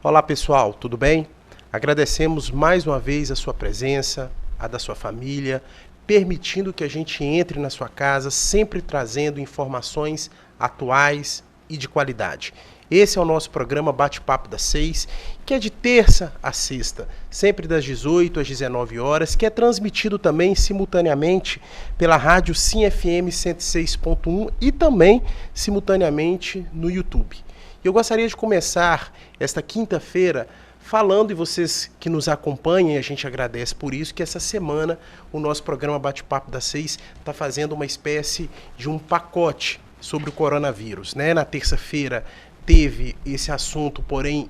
Olá pessoal, tudo bem? Agradecemos mais uma vez a sua presença, a da sua família, permitindo que a gente entre na sua casa, sempre trazendo informações atuais e de qualidade. Esse é o nosso programa Bate-Papo das 6, que é de terça a sexta, sempre das 18 às 19 horas, que é transmitido também simultaneamente pela rádio Sim FM 106.1 e também simultaneamente no YouTube. Eu gostaria de começar esta quinta-feira falando, e vocês que nos acompanham, a gente agradece por isso, que essa semana o nosso programa Bate-Papo das 6 está fazendo uma espécie de um pacote sobre o coronavírus, né? Na terça-feira teve esse assunto, porém,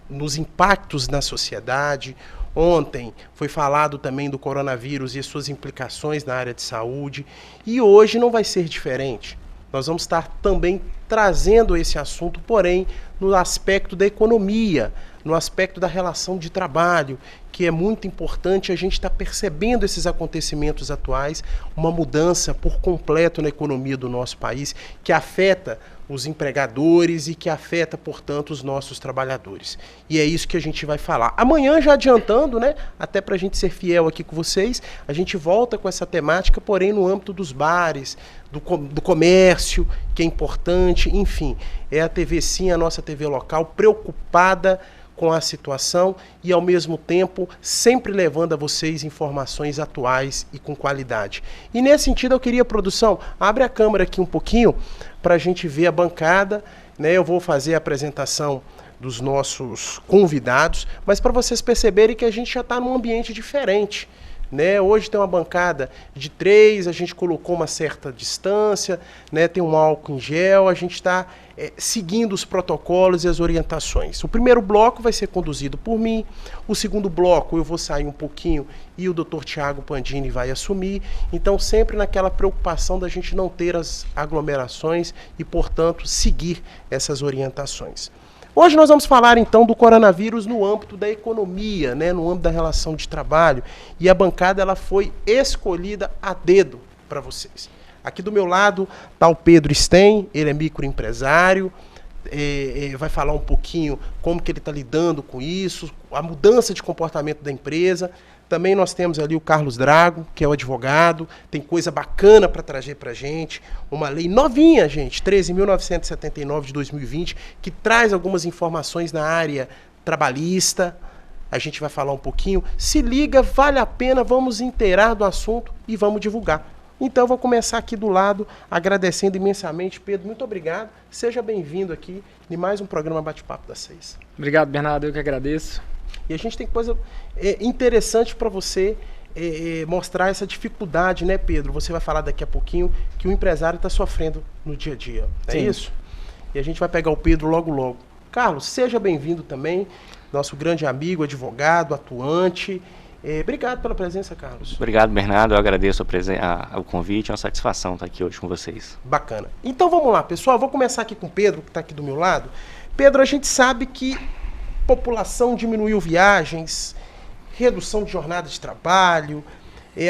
nos impactos na sociedade. Ontem foi falado também do coronavírus e suas implicações na área de saúde. E hoje não vai ser diferente. Nós vamos estar também trazendo esse assunto, porém, no aspecto da economia, no aspecto da relação de trabalho, que é muito importante. A gente está percebendo esses acontecimentos atuais, uma mudança por completo na economia do nosso país, que afeta os empregadores e que afeta, portanto, os nossos trabalhadores. E é isso que a gente vai falar. Amanhã, já adiantando, né, até para a gente ser fiel aqui com vocês, a gente volta com essa temática, porém no âmbito dos bares, do comércio, que é importante, enfim. É a TV Sim, a nossa TV local, preocupada com a situação e, ao mesmo tempo, sempre levando a vocês informações atuais e com qualidade. E, nesse sentido, eu queria, produção, abre a câmera aqui um pouquinho para a gente ver a bancada, né? Eu vou fazer a apresentação dos nossos convidados, mas para vocês perceberem que a gente já está num ambiente diferente, né? Hoje tem uma bancada de 3, a gente colocou uma certa distância, né? Tem um álcool em gel, a gente está seguindo os protocolos e as orientações. O primeiro bloco vai ser conduzido por mim, o segundo bloco eu vou sair um pouquinho e o Dr. Tiago Pandini vai assumir, então sempre naquela preocupação da gente não ter as aglomerações e, portanto, seguir essas orientações. Hoje nós vamos falar então do coronavírus no âmbito da economia, né, no âmbito da relação de trabalho, e a bancada ela foi escolhida a dedo para vocês. Aqui do meu lado está o Pedro Sten, ele é microempresário, vai falar um pouquinho como que ele está lidando com isso, a mudança de comportamento da empresa. Também nós temos ali o Carlos Drago, que é o advogado, tem coisa bacana para trazer para a gente, uma lei novinha, gente, 13.979 de 2020, que traz algumas informações na área trabalhista. A gente vai falar um pouquinho. Se liga, vale a pena, vamos inteirar do assunto e vamos divulgar. Então eu vou começar aqui do lado, agradecendo imensamente. Pedro, muito obrigado. Seja bem-vindo aqui em mais um programa Bate-Papo das 6. Obrigado, Bernardo, eu que agradeço. E a gente tem coisa interessante para você mostrar essa dificuldade, né, Pedro? Você vai falar daqui a pouquinho que o empresário está sofrendo no dia a dia, não é isso? E a gente vai pegar o Pedro logo, logo. Carlos, seja bem-vindo também, nosso grande amigo, advogado, atuante. Obrigado pela presença, Carlos. Obrigado, Bernardo. Eu agradeço o convite. É uma satisfação estar aqui hoje com vocês. Bacana. Então vamos lá, pessoal. Eu vou começar aqui com o Pedro, que está aqui do meu lado. Pedro, a gente sabe que a população diminuiu viagens, redução de jornada de trabalho,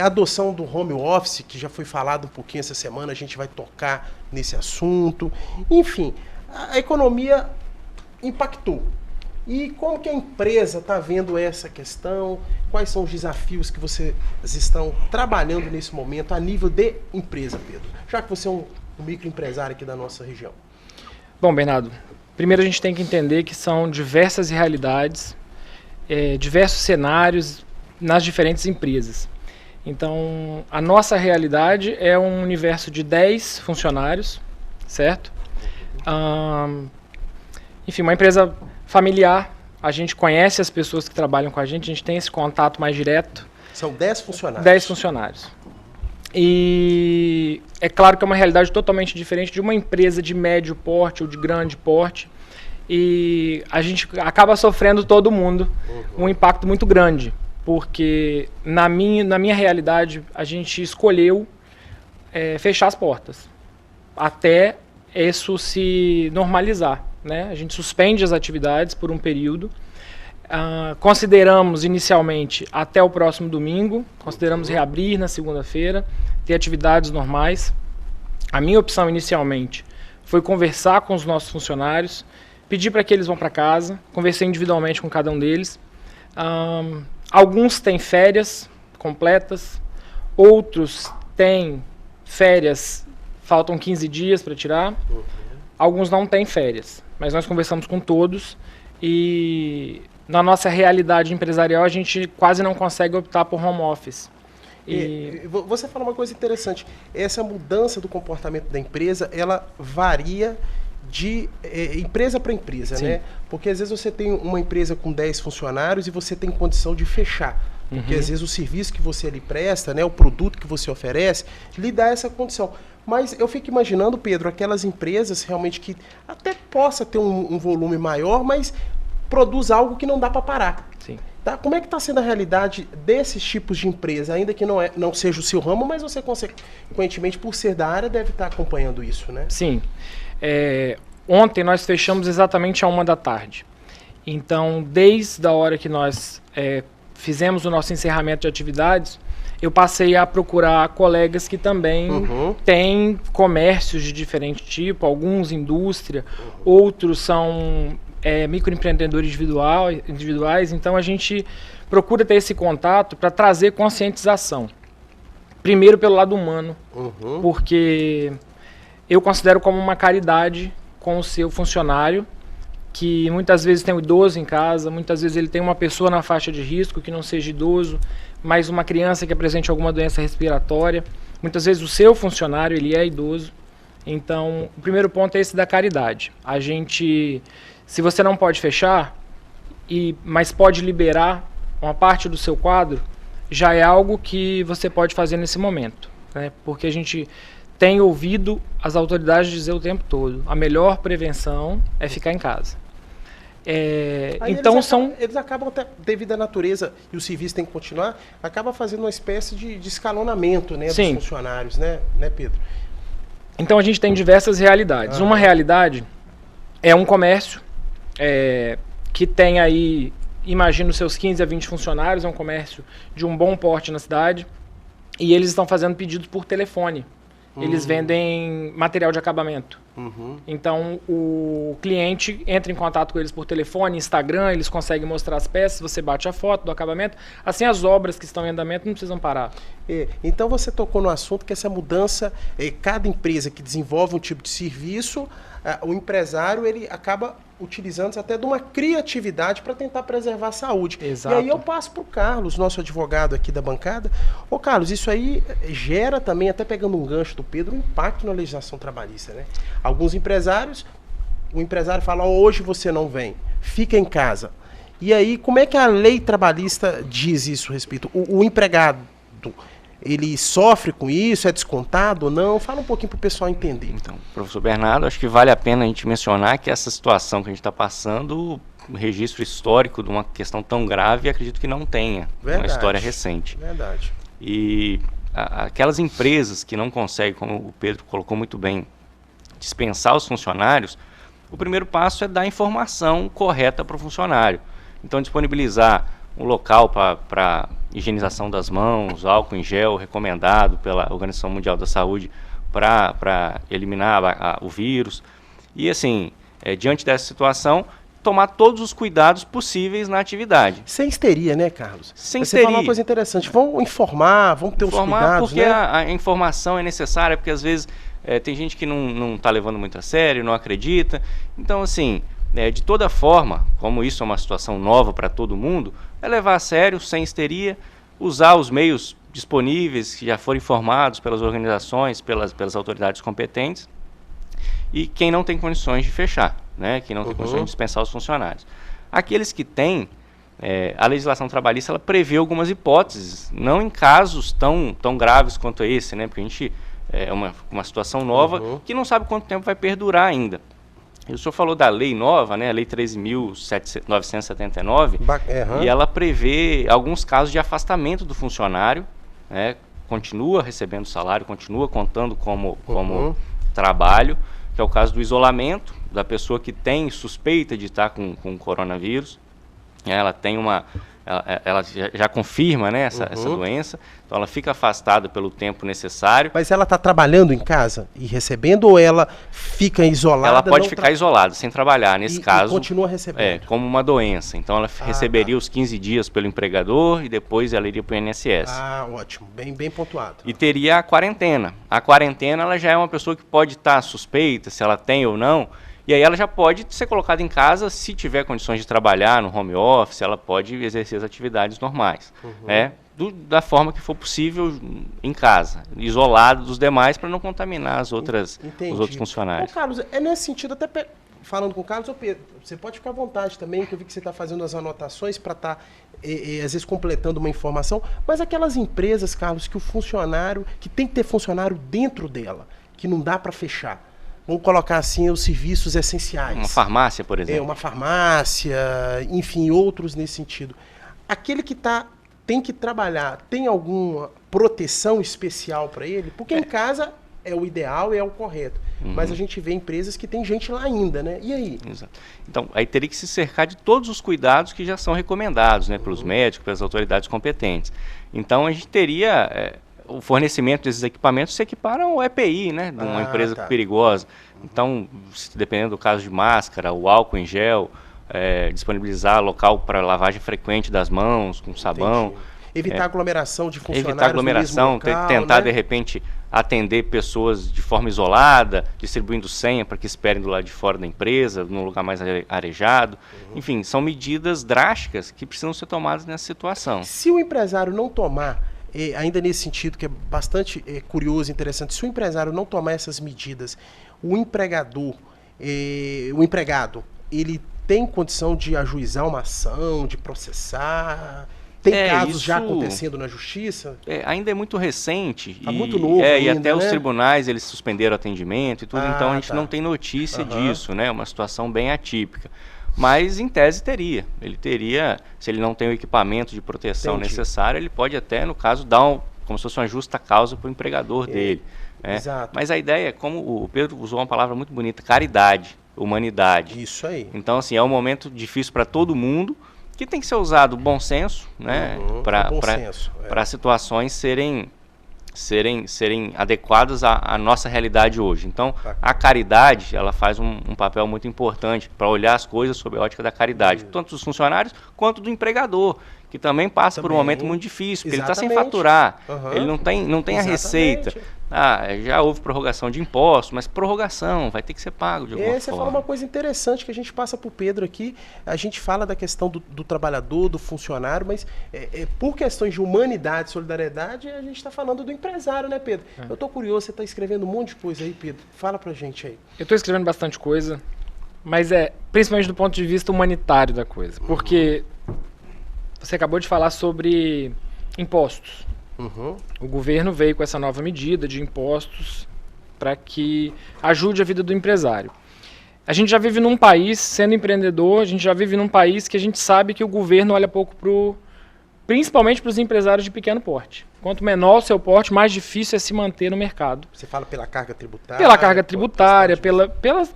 adoção do home office, que já foi falado um pouquinho essa semana, a gente vai tocar nesse assunto. Enfim, a economia impactou. E como que a empresa está vendo essa questão? Quais são os desafios que vocês estão trabalhando nesse momento a nível de empresa, Pedro? Já que você é um microempresário aqui da nossa região. Bom, Bernardo, primeiro a gente tem que entender que são diversas realidades, diversos cenários nas diferentes empresas. Então, a nossa realidade é um universo de 10 funcionários, certo? Enfim, uma empresa familiar, a gente conhece as pessoas que trabalham com a gente tem esse contato mais direto. São 10 funcionários. 10 funcionários. E é claro que é uma realidade totalmente diferente de uma empresa de médio porte ou de grande porte. E a gente acaba sofrendo todo mundo um impacto muito grande. Porque na minha realidade, a gente escolheu fechar as portas até isso se normalizar, né? A gente suspende as atividades por um período. Consideramos inicialmente até o próximo domingo, consideramos reabrir na segunda-feira, ter atividades normais. A minha opção inicialmente foi conversar com os nossos funcionários, pedi para que eles vão para casa, conversei individualmente com cada um deles. Alguns têm férias completas, outros têm férias, faltam 15 dias para tirar, alguns não têm férias, mas nós conversamos com todos e na nossa realidade empresarial a gente quase não consegue optar por home office. Você falou uma coisa interessante, essa mudança do comportamento da empresa, ela varia de empresa para empresa, né? Porque às vezes você tem uma empresa com 10 funcionários e você tem condição de fechar. Porque às vezes o serviço que você lhe presta, né, o produto que você oferece, lhe dá essa condição. Mas eu fico imaginando, Pedro, aquelas empresas realmente que até possa ter um volume maior, mas produz algo que não dá para parar. Sim. Tá? Como é que está sendo a realidade desses tipos de empresa, ainda que não seja o seu ramo, mas você, consequentemente, por ser da área, deve estar acompanhando isso, né? Sim. Ontem nós fechamos exatamente à 13h. Então, desde a hora que nós fizemos o nosso encerramento de atividades, eu passei a procurar colegas que também têm comércios de diferente tipo, alguns indústria, outros são microempreendedores individuais, então a gente procura ter esse contato para trazer conscientização. Primeiro pelo lado humano, porque eu considero como uma caridade com o seu funcionário, que muitas vezes tem um idoso em casa, muitas vezes ele tem uma pessoa na faixa de risco que não seja idoso, mas uma criança que apresente alguma doença respiratória. Muitas vezes o seu funcionário ele é idoso. Então, o primeiro ponto é esse da caridade. A gente, se você não pode fechar, mas pode liberar uma parte do seu quadro, já é algo que você pode fazer nesse momento, né? Porque a gente tem ouvido as autoridades dizer o tempo todo, a melhor prevenção é ficar em casa. Então eles acabam até, devido à natureza e o serviço tem que continuar, acaba fazendo uma espécie de escalonamento, né, dos funcionários, né, Pedro? Então a gente tem diversas realidades. Uma realidade é um comércio que tem aí, imagina os seus 15 a 20 funcionários, é um comércio de um bom porte na cidade, e eles estão fazendo pedidos por telefone. Eles vendem material de acabamento. Então, o cliente entra em contato com eles por telefone, Instagram, eles conseguem mostrar as peças, você bate a foto do acabamento. Assim, as obras que estão em andamento não precisam parar. Então, você tocou no assunto que essa mudança, cada empresa que desenvolve um tipo de serviço, o empresário ele acaba utilizando até de uma criatividade para tentar preservar a saúde. Exato. E aí eu passo para o Carlos, nosso advogado aqui da bancada. Ô Carlos, isso aí gera também, até pegando um gancho do Pedro, um impacto na legislação trabalhista, né? Alguns empresários, o empresário fala, hoje você não vem, fica em casa. E aí, como é que a lei trabalhista diz isso a respeito? O empregado, ele sofre com isso? É descontado ou não? Fala um pouquinho para o pessoal entender. Então, professor Bernardo, acho que vale a pena a gente mencionar que essa situação que a gente está passando, um registro histórico de uma questão tão grave, acredito que não tenha. Uma história recente. Verdade. E aquelas empresas que não conseguem, como o Pedro colocou muito bem, dispensar os funcionários, o primeiro passo é dar a informação correta para o funcionário. Então, disponibilizar um local para higienização das mãos, álcool em gel recomendado pela Organização Mundial da Saúde para eliminar o vírus. E assim, diante dessa situação, tomar todos os cuidados possíveis na atividade. Sem histeria, né, Carlos? Sem Você histeria. falou uma coisa interessante, vamos informar, vamos ter os cuidados, porque né? a informação é necessária, porque às vezes tem gente que não está levando muito a sério, não acredita. Então, assim, de toda forma, como isso é uma situação nova para todo mundo, é levar a sério, sem histeria, usar os meios disponíveis que já foram informados pelas organizações, pelas autoridades competentes, e quem não tem condições de fechar, né? Quem não tem condições de dispensar os funcionários. Aqueles que têm, a legislação trabalhista ela prevê algumas hipóteses, não em casos tão graves quanto esse, né? Porque a gente é uma situação nova que não sabe quanto tempo vai perdurar ainda. E o senhor falou da lei nova, né, a lei 13.979, e ela prevê alguns casos de afastamento do funcionário, né, continua recebendo salário, continua contando como trabalho, que é o caso do isolamento da pessoa que tem suspeita de estar com coronavírus. Ela tem ela já confirma, né, essa doença, então ela fica afastada pelo tempo necessário. Mas ela está trabalhando em casa e recebendo, ou ela fica isolada? Ela pode ficar isolada, sem trabalhar, nesse caso. E continua recebendo. Como uma doença. Então ela receberia os 15 dias pelo empregador e depois ela iria para o INSS. Ótimo, bem pontuado. E teria a quarentena. A quarentena, ela já é uma pessoa que pode estar suspeita, se ela tem ou não. E aí ela já pode ser colocada em casa, se tiver condições de trabalhar no home office, ela pode exercer as atividades normais, né? Da forma que for possível em casa, isolado dos demais para não contaminar os outros funcionários. Ô, Carlos, é nesse sentido, até falando com o Carlos, Pedro, você pode ficar à vontade também, que eu vi que você está fazendo as anotações para estar, às vezes, completando uma informação, mas aquelas empresas, Carlos, que o funcionário, que tem que ter funcionário dentro dela, que não dá para fechar. Vamos colocar assim os serviços essenciais. Uma farmácia, por exemplo. Uma farmácia, enfim, outros nesse sentido. Aquele que tem que trabalhar, tem alguma proteção especial para ele? Porque em casa é o ideal, é o correto. Mas a gente vê empresas que tem gente lá ainda, né? E aí? Exato. Então, aí teria que se cercar de todos os cuidados que já são recomendados, né, pelos médicos, pelas autoridades competentes. Então, a gente teria... o fornecimento desses equipamentos se equipara ao EPI, né, de uma empresa perigosa. Então, dependendo do caso de máscara, o álcool em gel, disponibilizar local para lavagem frequente das mãos, com sabão. Entendi. Evitar aglomeração de funcionários. Evitar aglomeração, no mesmo local, tentar, né? de repente, atender pessoas de forma isolada, distribuindo senha para que esperem do lado de fora da empresa, num lugar mais arejado. Enfim, são medidas drásticas que precisam ser tomadas nessa situação. Se o empresário não tomar, ainda nesse sentido que é bastante curioso e interessante, se o empresário não tomar essas medidas, o empregado, ele tem condição de ajuizar uma ação, de processar? Tem casos já acontecendo na justiça? Ainda é muito recente. Está muito novo ainda, e até né? os tribunais, eles suspenderam o atendimento e tudo, então a gente não tem notícia disso, né? É uma situação bem atípica. Mas, em tese, ele teria, se ele não tem o equipamento de proteção necessário, ele pode até, no caso, dar como se fosse uma justa causa para o empregador dele. Exato. Mas a ideia é, como o Pedro usou uma palavra muito bonita, caridade, humanidade. Isso aí. Então, assim, é um momento difícil para todo mundo, que tem que ser usado bom senso, né, para situações serem adequadas à nossa realidade hoje. Então, a caridade, ela faz um papel muito importante para olhar as coisas sob a ótica da caridade, tanto dos funcionários quanto do empregador, que também passa por um momento muito difícil, porque ele está sem faturar, ele não tem a receita. Já houve prorrogação de impostos, mas prorrogação vai ter que ser pago de alguma forma. Você fala uma coisa interessante que a gente passa para o Pedro aqui, a gente fala da questão do trabalhador, do funcionário, mas por questões de humanidade, solidariedade, a gente está falando do empresário, né, Pedro? Eu estou curioso, você está escrevendo um monte de coisa aí, Pedro. Fala para a gente aí. Eu estou escrevendo bastante coisa, mas principalmente do ponto de vista humanitário da coisa, porque você acabou de falar sobre impostos. O governo veio com essa nova medida de impostos para que ajude a vida do empresário. A gente já vive num país, sendo empreendedor, a gente já vive num país que a gente sabe que o governo olha pouco principalmente para os empresários de pequeno porte. Quanto menor o seu porte, mais difícil é se manter no mercado. Você fala pela carga tributária? Pela carga tributária,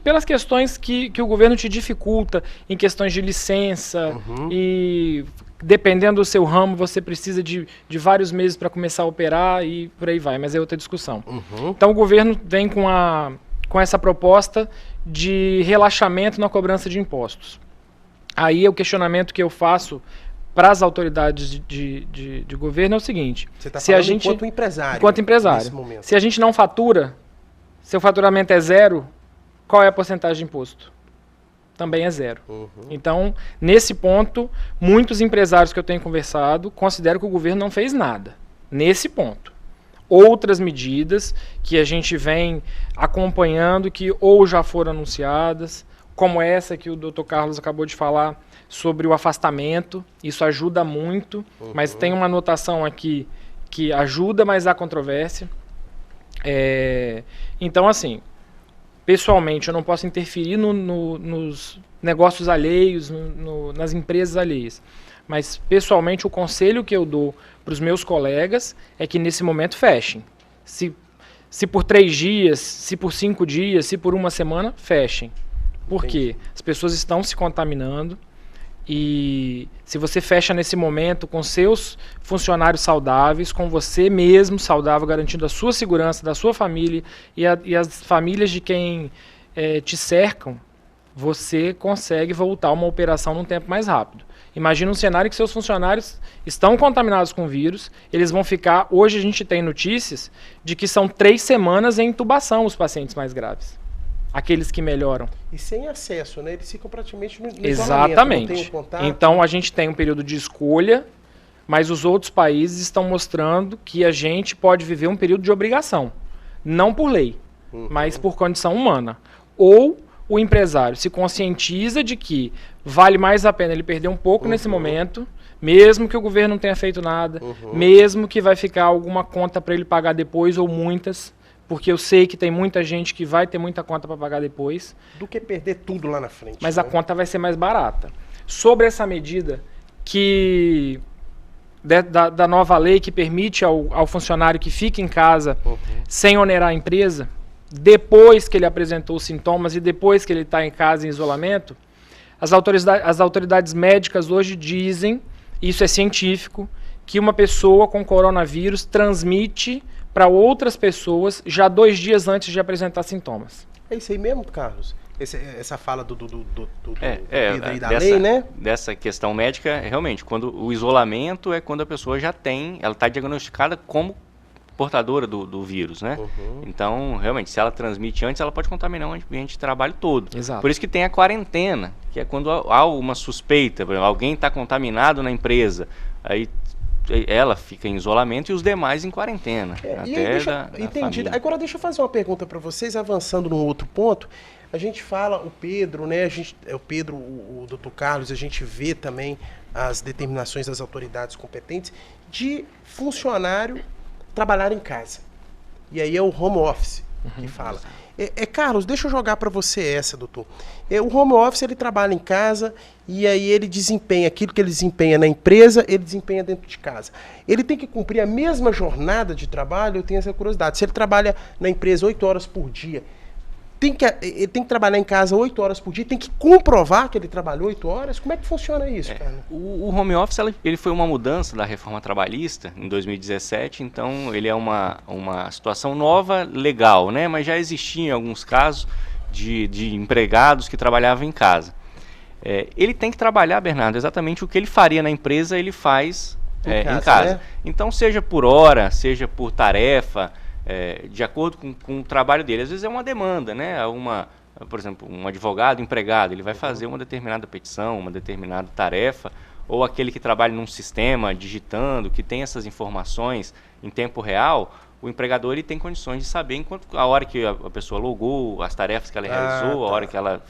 pelas questões que o governo te dificulta em questões de licença e... Dependendo do seu ramo, você precisa de vários meses para começar a operar e por aí vai, mas é outra discussão. Então o governo vem com essa proposta de relaxamento na cobrança de impostos. Aí o questionamento que eu faço para as autoridades de governo é o seguinte. Você está falando enquanto empresário. Enquanto empresário. Nesse momento. Se a gente não fatura, seu faturamento é zero, qual é a porcentagem de imposto? Também é zero. Então, nesse ponto, muitos empresários que eu tenho conversado consideram que o governo não fez nada. Nesse ponto. Outras medidas que a gente vem acompanhando, que ou já foram anunciadas, como essa que o Dr. Carlos acabou de falar, sobre o afastamento. Isso ajuda muito, mas tem uma anotação aqui que ajuda, mas há controvérsia. Então, assim... Pessoalmente, eu não posso interferir nos negócios alheios, nas empresas alheias. Mas, pessoalmente, o conselho que eu dou para os meus colegas é que, nesse momento, fechem. Se por 3 dias, se por 5 dias, se por uma semana, fechem. Por quê? As pessoas estão se contaminando E se você fecha nesse momento com seus funcionários saudáveis, com você mesmo saudável, garantindo a sua segurança, da sua família e as famílias de quem te cercam, você consegue voltar a uma operação num tempo mais rápido. Imagina um cenário que seus funcionários estão contaminados com o vírus, eles vão ficar... Hoje a gente tem notícias de que são 3 semanas em intubação os pacientes mais graves. Aqueles que melhoram. E sem acesso, né? Eles ficam praticamente no Exatamente. Não tem um contato. Então a gente tem um período de escolha, mas os outros países estão mostrando que a gente pode viver um período de obrigação. Não por lei, mas por condição humana. Ou o empresário se conscientiza de que vale mais a pena ele perder um pouco nesse momento, mesmo que o governo não tenha feito nada, mesmo que vai ficar alguma conta para ele pagar depois ou muitas, porque eu sei que tem muita gente que vai ter muita conta para pagar depois. Do que perder tudo lá na frente. Mas a conta vai ser mais barata. Sobre essa medida que da nova lei que permite ao funcionário que fique em casa sem onerar a empresa, depois que ele apresentou os sintomas e depois que ele está em casa em isolamento, as autoridades médicas hoje dizem, isso é científico, que uma pessoa com coronavírus transmite para outras pessoas já 2 dias antes de apresentar sintomas. É isso aí mesmo, Carlos? Essa fala do Pedro e da dessa, lei, né? Dessa questão médica, realmente, quando o isolamento é quando a pessoa já tem, ela está diagnosticada como portadora do vírus, né? Então, realmente, se ela transmite antes, ela pode contaminar o ambiente de trabalho todo. Exato. Por isso que tem a quarentena, que é quando há uma suspeita, por exemplo, alguém está contaminado na empresa, aí ela fica em isolamento e os demais em quarentena. Entendido. Agora deixa eu fazer uma pergunta para vocês, avançando num outro ponto. A gente fala, o Pedro, né? O Pedro, o Dr. Carlos, a gente vê também as determinações das autoridades competentes de funcionário trabalhar em casa. E aí é o home office que fala. Carlos, deixa eu jogar para você essa, doutor. O home office, ele trabalha em casa e aí ele desempenha aquilo que ele desempenha na empresa, ele desempenha dentro de casa. Ele tem que cumprir a mesma jornada de trabalho, eu tenho essa curiosidade. Se ele trabalha na empresa 8 horas por dia, ele tem que trabalhar em casa 8 horas por dia, tem que comprovar que ele trabalhou 8 horas? Como é que funciona isso, cara? O home office ele foi uma mudança da reforma trabalhista em 2017, então ele é uma situação nova, legal, né? Mas já existia em alguns casos de empregados que trabalhavam em casa. Ele tem que trabalhar, Bernardo, exatamente o que ele faria na empresa, ele faz em casa. Né? Então, seja por hora, seja por tarefa, de acordo com o trabalho dele. Às vezes é uma demanda, né? Por exemplo, um advogado, empregado, ele vai fazer uma determinada petição, uma determinada tarefa, ou aquele que trabalha num sistema, digitando, que tem essas informações em tempo real, o empregador ele tem condições de saber a hora que a pessoa logou, as tarefas que ela realizou, a hora que ela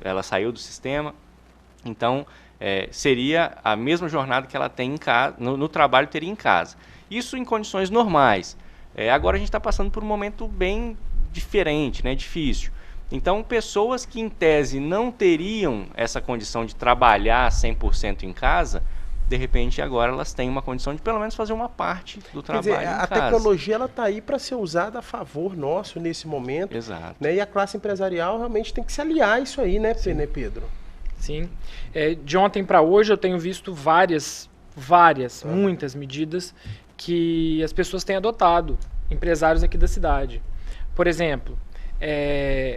ela saiu do sistema. Então, seria a mesma jornada que ela tem em casa, no trabalho teria em casa. Isso em condições normais. Agora a gente está passando por um momento bem diferente, né, difícil. Então, pessoas que em tese não teriam essa condição de trabalhar 100% em casa, de repente agora elas têm uma condição de pelo menos fazer uma parte do trabalho em casa. A tecnologia ela está aí para ser usada a favor nosso nesse momento. Exato. Né, e a classe empresarial realmente tem que se aliar a isso aí, né, Pedro? Sim. De ontem para hoje eu tenho visto muitas medidas que as pessoas têm adotado, empresários aqui da cidade. Por exemplo,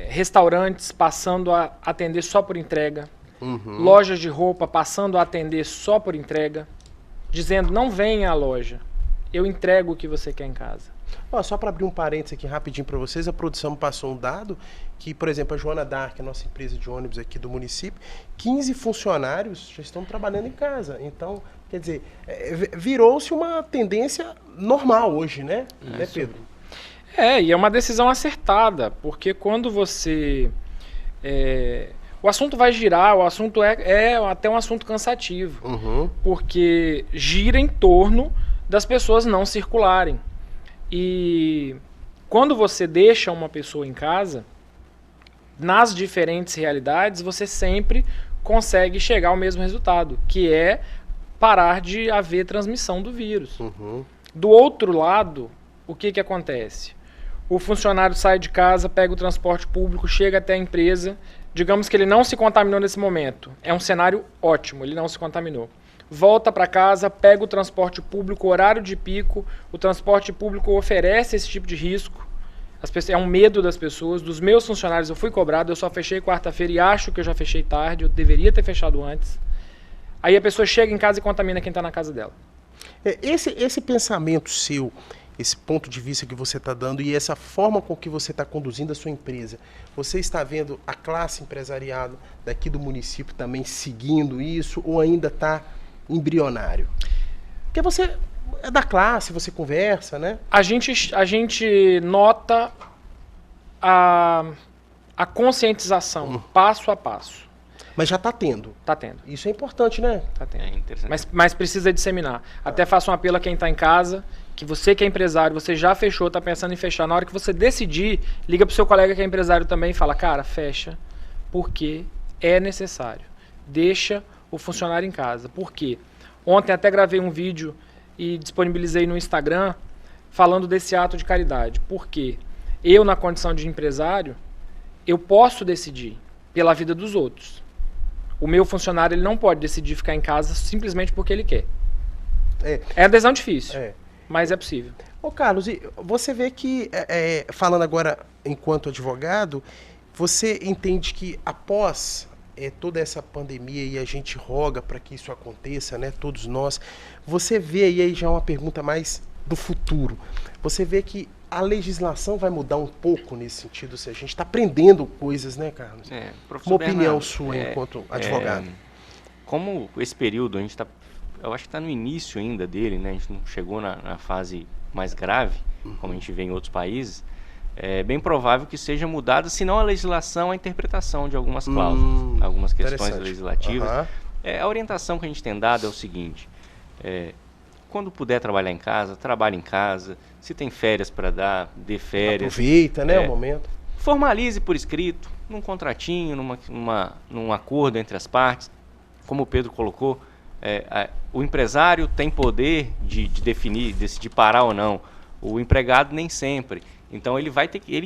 restaurantes passando a atender só por entrega, lojas de roupa passando a atender só por entrega, dizendo não venha à loja, eu entrego o que você quer em casa. Só para abrir um parênteses aqui rapidinho para vocês, a produção passou um dado que, por exemplo, a Joana Dark, a nossa empresa de ônibus aqui do município, 15 funcionários já estão trabalhando em casa. Então, quer dizer, virou-se uma tendência normal hoje, né? Né, Pedro? E é uma decisão acertada, porque quando você... o assunto vai girar, o assunto é até um assunto cansativo, porque gira em torno das pessoas não circularem. E quando você deixa uma pessoa em casa, nas diferentes realidades, você sempre consegue chegar ao mesmo resultado, que é parar de haver transmissão do vírus. Do outro lado, o que acontece? o funcionário sai de casa, pega o transporte público, chega até a empresa, digamos que ele não se contaminou nesse momento. É um cenário ótimo, ele não se contaminou. Volta para casa, pega o transporte público, horário de pico, o transporte público oferece esse tipo de risco. É um medo das pessoas. Dos meus funcionários eu fui cobrado, eu só fechei quarta-feira e acho que eu já fechei tarde, eu deveria ter fechado antes. Aí a pessoa chega em casa e contamina quem está na casa dela. Esse pensamento seu, esse ponto de vista que você está dando e essa forma com que você está conduzindo a sua empresa, você está vendo a classe empresarial daqui do município também seguindo isso ou ainda está embrionário? Porque você é da classe, você conversa, né? A gente nota a conscientização passo a passo. Mas já está tendo. Está tendo. Isso é importante, né? Tá tendo. É interessante. Mas precisa disseminar. Até faço um apelo a quem está em casa, que você que é empresário, você já fechou, está pensando em fechar. Na hora que você decidir, liga para o seu colega que é empresário também e fala, cara, fecha, porque é necessário. Deixa o funcionário em casa. Por quê? Ontem até gravei um vídeo e disponibilizei no Instagram falando desse ato de caridade. Por quê? Eu, na condição de empresário, eu posso decidir pela vida dos outros. O meu funcionário ele não pode decidir ficar em casa simplesmente porque ele quer. É decisão difícil, mas é possível. Ô Carlos, você vê que, falando agora enquanto advogado, você entende que após toda essa pandemia e a gente roga para que isso aconteça, né, todos nós, você vê, e aí já é uma pergunta mais do futuro, você vê que a legislação vai mudar um pouco nesse sentido, se a gente está aprendendo coisas, né, Carlos? Professor uma opinião Bernardo, sua enquanto advogado. Como esse período, a gente está, eu acho que está no início ainda dele, né? A gente não chegou na fase mais grave, como a gente vê em outros países, é bem provável que seja mudada, se não a legislação, a interpretação de algumas cláusulas, algumas questões legislativas. A orientação que a gente tem dado é o seguinte, quando puder trabalhar em casa, trabalhe em casa. Se tem férias para dar, dê férias. Aproveita, né, o momento. Formalize por escrito, num contratinho, num acordo entre as partes. Como o Pedro colocou, o empresário tem poder de definir, decidir parar ou não. O empregado nem sempre. Então ele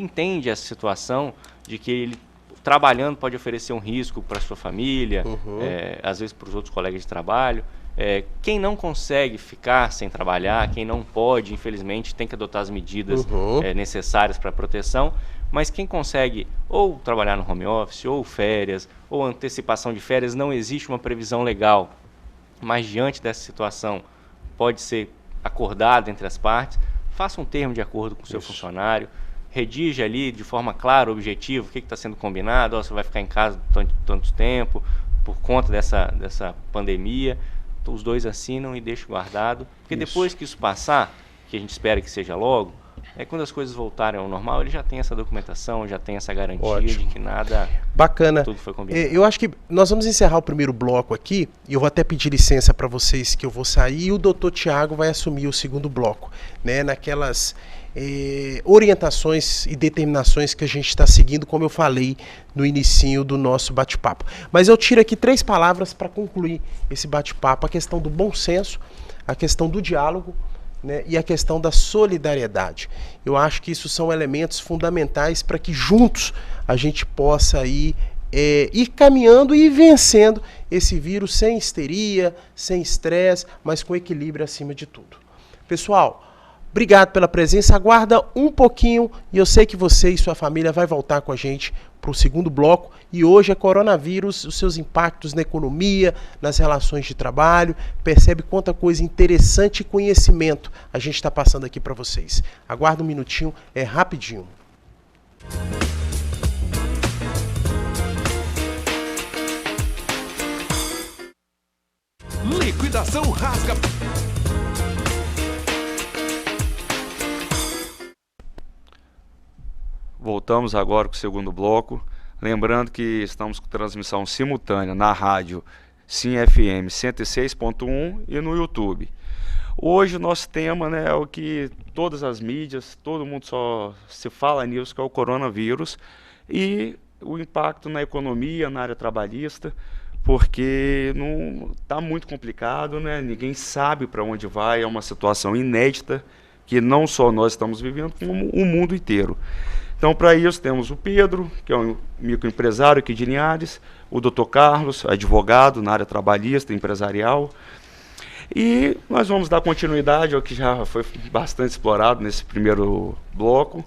entende essa situação de que ele trabalhando pode oferecer um risco para a sua família, às vezes para os outros colegas de trabalho. Quem não consegue ficar sem trabalhar, quem não pode, infelizmente, tem que adotar as medidas necessárias para a proteção, mas quem consegue ou trabalhar no home office, ou férias, ou antecipação de férias, não existe uma previsão legal, mas diante dessa situação pode ser acordado entre as partes, faça um termo de acordo com o seu funcionário, redija ali de forma clara, objetiva, o que está sendo combinado, você vai ficar em casa tanto tempo, por conta dessa pandemia. Os dois assinam e deixam guardado, porque depois que isso passar, que a gente espera que seja logo, quando as coisas voltarem ao normal, ele já tem essa documentação, já tem essa garantia de que nada, bacana, tudo foi combinado. Eu acho que nós vamos encerrar o primeiro bloco aqui, e eu vou até pedir licença para vocês que eu vou sair, e o doutor Tiago vai assumir o segundo bloco, né, naquelas orientações e determinações que a gente está seguindo, como eu falei no inicinho do nosso bate-papo. Mas eu tiro aqui 3 palavras para concluir esse bate-papo: a questão do bom senso, a questão do diálogo, né, e a questão da solidariedade. Eu acho que isso são elementos fundamentais para que juntos a gente possa ir caminhando e vencendo esse vírus sem histeria, sem estresse, mas com equilíbrio acima de tudo. Pessoal, obrigado pela presença, aguarda um pouquinho e eu sei que você e sua família vai voltar com a gente para o segundo bloco. E hoje é coronavírus, os seus impactos na economia, nas relações de trabalho. Percebe quanta coisa interessante e conhecimento a gente está passando aqui para vocês. Aguarda um minutinho, é rapidinho. Liquidação Rasga. Voltamos agora com o segundo bloco. Lembrando que estamos com transmissão simultânea na rádio Sim FM 106.1 e no YouTube. Hoje o nosso tema, né, é o que todas as mídias, todo mundo só se fala nisso, que é o coronavírus e o impacto na economia, na área trabalhista, porque não está muito complicado, né? Ninguém sabe para onde vai, é uma situação inédita que não só nós estamos vivendo, como o mundo inteiro. Então, para isso, temos o Pedro, que é um microempresário aqui de Linhares, o Dr. Carlos, advogado na área trabalhista, empresarial. E nós vamos dar continuidade ao que já foi bastante explorado nesse primeiro bloco.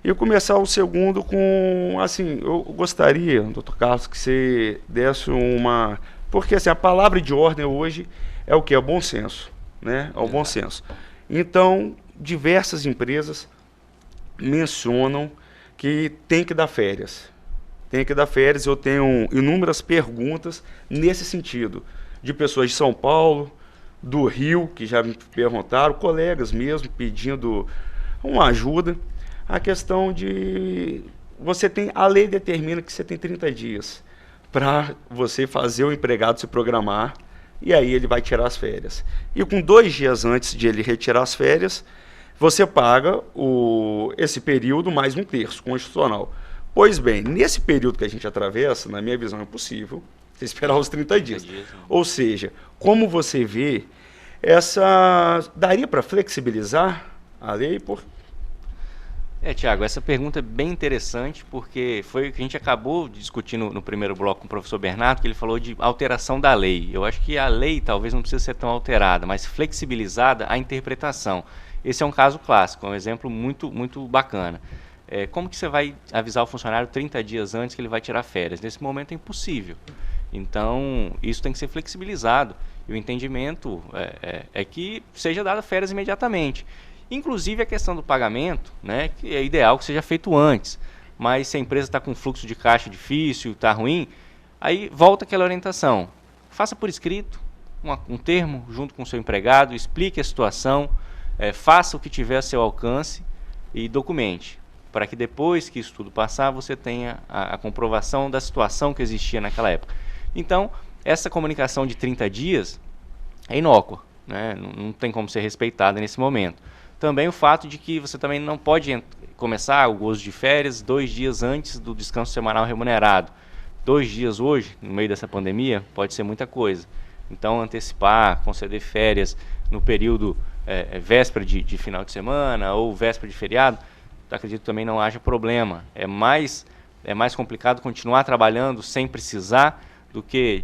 E começar o segundo com, assim, eu gostaria, Dr. Carlos, que você desse uma... Porque, assim, a palavra de ordem hoje é o quê? É o bom senso, né? É o bom senso. Então, diversas empresas mencionam que tem que dar férias. Tem que dar férias. Eu tenho inúmeras perguntas nesse sentido, de pessoas de São Paulo, do Rio, que já me perguntaram, colegas mesmo pedindo uma ajuda. A questão de... a lei determina que você tem 30 dias para você fazer o empregado se programar, e aí ele vai tirar as férias. E com 2 dias antes de ele retirar as férias, você paga esse período mais 1/3 constitucional. Pois bem, nesse período que a gente atravessa, na minha visão, é impossível você esperar os 30 dias. Ou seja, como você vê, daria para flexibilizar a lei? Tiago, essa pergunta é bem interessante, porque foi o que a gente acabou discutindo no primeiro bloco com o professor Bernardo, que ele falou de alteração da lei. Eu acho que a lei talvez não precise ser tão alterada, mas flexibilizada a interpretação. Esse é um caso clássico, é um exemplo muito, muito bacana. Como que você vai avisar o funcionário 30 dias antes que ele vai tirar férias? Nesse momento é impossível. Então, isso tem que ser flexibilizado. E o entendimento é que seja dada férias imediatamente. Inclusive a questão do pagamento, né, que é ideal que seja feito antes. Mas se a empresa está com fluxo de caixa difícil, está ruim, aí volta aquela orientação. Faça por escrito um termo junto com o seu empregado, explique a situação, faça o que tiver a seu alcance e documente, para que depois que isso tudo passar, você tenha a comprovação da situação que existia naquela época. Então, essa comunicação de 30 dias é inócua, né? Não tem como ser respeitada nesse momento. Também o fato de que você também não pode começar o gozo de férias 2 dias antes do descanso semanal remunerado. 2 dias hoje, no meio dessa pandemia, pode ser muita coisa. Então, antecipar, conceder férias no período véspera de final de semana ou véspera de feriado, acredito que também não haja problema. É mais complicado continuar trabalhando sem precisar do que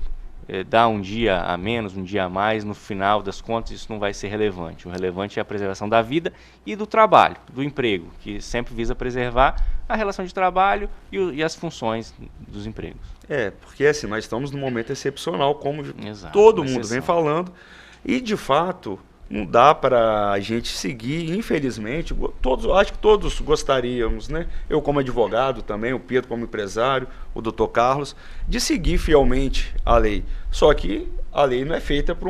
dar um dia a menos, um dia a mais. No final das contas, isso não vai ser relevante. O relevante é a preservação da vida e do trabalho, do emprego, que sempre visa preservar a relação de trabalho e as funções dos empregos. Porque assim, nós estamos num momento excepcional, como Exato, todo mundo vem falando, e de fato não dá para a gente seguir, infelizmente, acho que todos gostaríamos, né? Eu como advogado também, o Pedro como empresário, o Dr. Carlos, de seguir fielmente a lei. Só que a lei não é feita para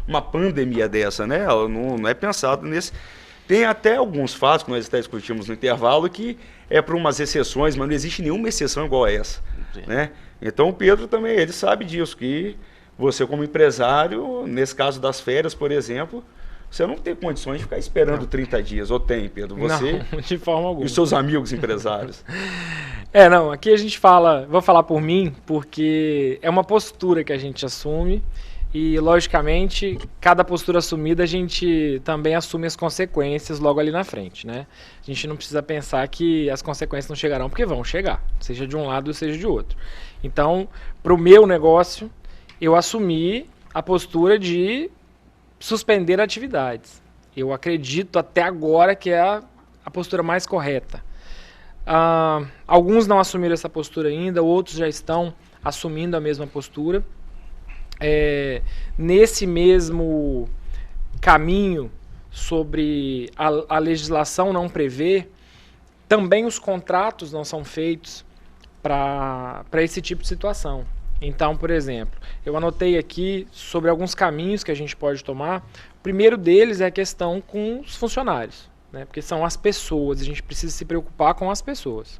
uma pandemia dessa, né? Ela não é pensada nesse... Tem até alguns fatos que nós até discutimos no intervalo que é para umas exceções, mas não existe nenhuma exceção igual a essa, né? Então o Pedro também, ele sabe disso, que você como empresário, nesse caso das férias, por exemplo, você não tem condições de ficar esperando 30 dias. Ou tem, Pedro? Você não, de forma alguma. E os seus amigos empresários? Aqui a gente fala, vou falar por mim, porque é uma postura que a gente assume e, logicamente, cada postura assumida a gente também assume as consequências logo ali na frente, né? A gente não precisa pensar que as consequências não chegarão, porque vão chegar, seja de um lado, seja de outro. Então, para o meu negócio, eu assumi a postura de suspender atividades. Eu acredito até agora que é a postura mais correta. Alguns não assumiram essa postura ainda, outros já estão assumindo a mesma postura. Nesse mesmo caminho sobre a legislação não prevê, também os contratos não são feitos para esse tipo de situação. Então, por exemplo, eu anotei aqui sobre alguns caminhos que a gente pode tomar. O primeiro deles é a questão com os funcionários, né? Porque são as pessoas, a gente precisa se preocupar com as pessoas.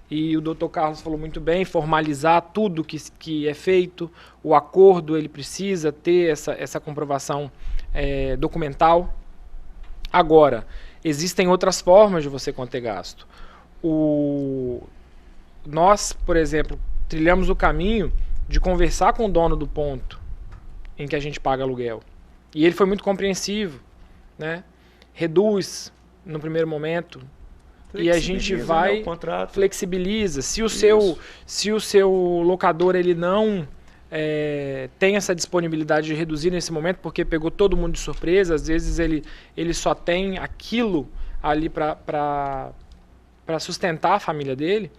E o Dr. Carlos falou muito bem, formalizar tudo que é feito, o acordo ele precisa ter essa comprovação documental. Agora, existem outras formas de você conter gasto. Nós, por exemplo, trilhamos o caminho de conversar com o dono do ponto em que a gente paga aluguel. E ele foi muito compreensivo, né? reduz no primeiro momento e a gente vai, flexibiliza. Se o seu locador ele não tem essa disponibilidade de reduzir nesse momento, porque pegou todo mundo de surpresa, às vezes ele só tem aquilo ali para sustentar a família dele,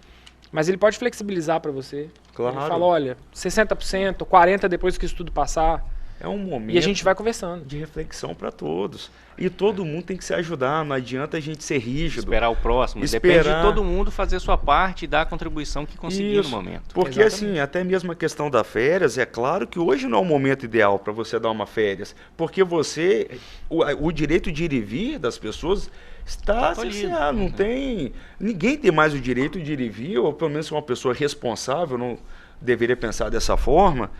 mas ele pode flexibilizar para você. Claro. Ele fala, olha, 60%, 40% depois que isso tudo passar. É um momento e a gente vai conversando. De reflexão para todos. E todo mundo tem que se ajudar, não adianta a gente ser rígido. Esperar o próximo. Depende de todo mundo fazer a sua parte e dar a contribuição que conseguir no momento. Porque assim, até mesmo a questão das férias, é claro que hoje não é o momento ideal para você dar uma férias. Porque o direito de ir e vir das pessoas está cerceado. Não tem, ninguém tem mais o direito de ir e vir, ou pelo menos uma pessoa responsável não deveria pensar dessa forma.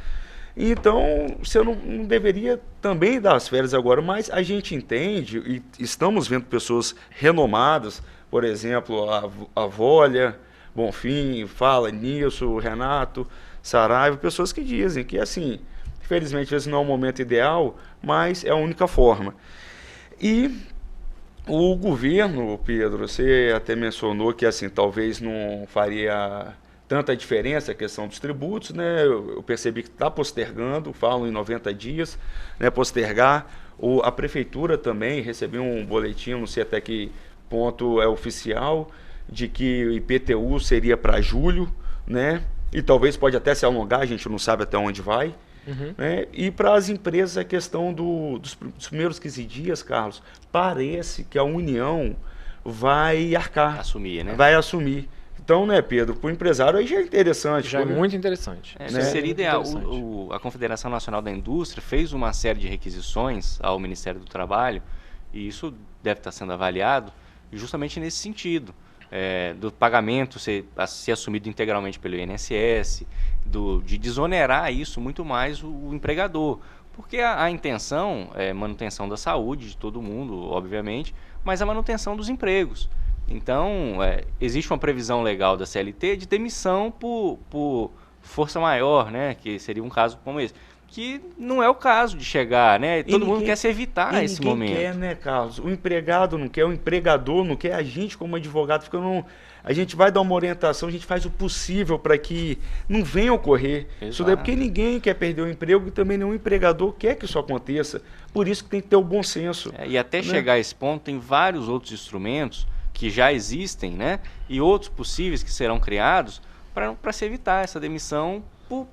Então, você não deveria também dar as férias agora, mas a gente entende e estamos vendo pessoas renomadas, por exemplo, a Vólia, Bonfim, Fala, Nilson, Renato, Saraiva, pessoas que dizem que, assim, infelizmente, esse não é o momento ideal, mas é a única forma. E o governo, Pedro, você até mencionou que, assim, talvez não faria tanta diferença a questão dos tributos, né? Eu percebi que está postergando, falam em 90 dias, né? Postergar. A prefeitura também recebeu um boletim, não sei até que ponto é oficial, de que o IPTU seria para julho, né? E talvez pode até se alongar, a gente não sabe até onde vai. Né? E para as empresas a questão dos primeiros 15 dias, Carlos, parece que a União vai arcar. Assumir, né? Vai assumir. Então, né, Pedro, para o empresário aí já é interessante. Já é muito interessante. Né? Seria ideal. A Confederação Nacional da Indústria fez uma série de requisições ao Ministério do Trabalho, e isso deve estar sendo avaliado justamente nesse sentido. Do pagamento ser assumido integralmente pelo INSS, de desonerar isso muito mais o empregador. Porque a intenção é manutenção da saúde de todo mundo, obviamente, mas a manutenção dos empregos. Então, existe uma previsão legal da CLT de demissão por força maior, né? Que seria um caso como esse. Que não é o caso de chegar, né? Todo mundo quer se evitar esse momento. Ninguém quer, né, Carlos? O empregado não quer, o empregador não quer, a gente como advogado a gente vai dar uma orientação, a gente faz o possível para que não venha ocorrer. Exato. Isso daí, porque ninguém quer perder o emprego e também nenhum empregador quer que isso aconteça. Por isso que tem que ter o bom senso. E até chegar a esse ponto, tem vários outros instrumentos que já existem, né? E outros possíveis que serão criados para se evitar essa demissão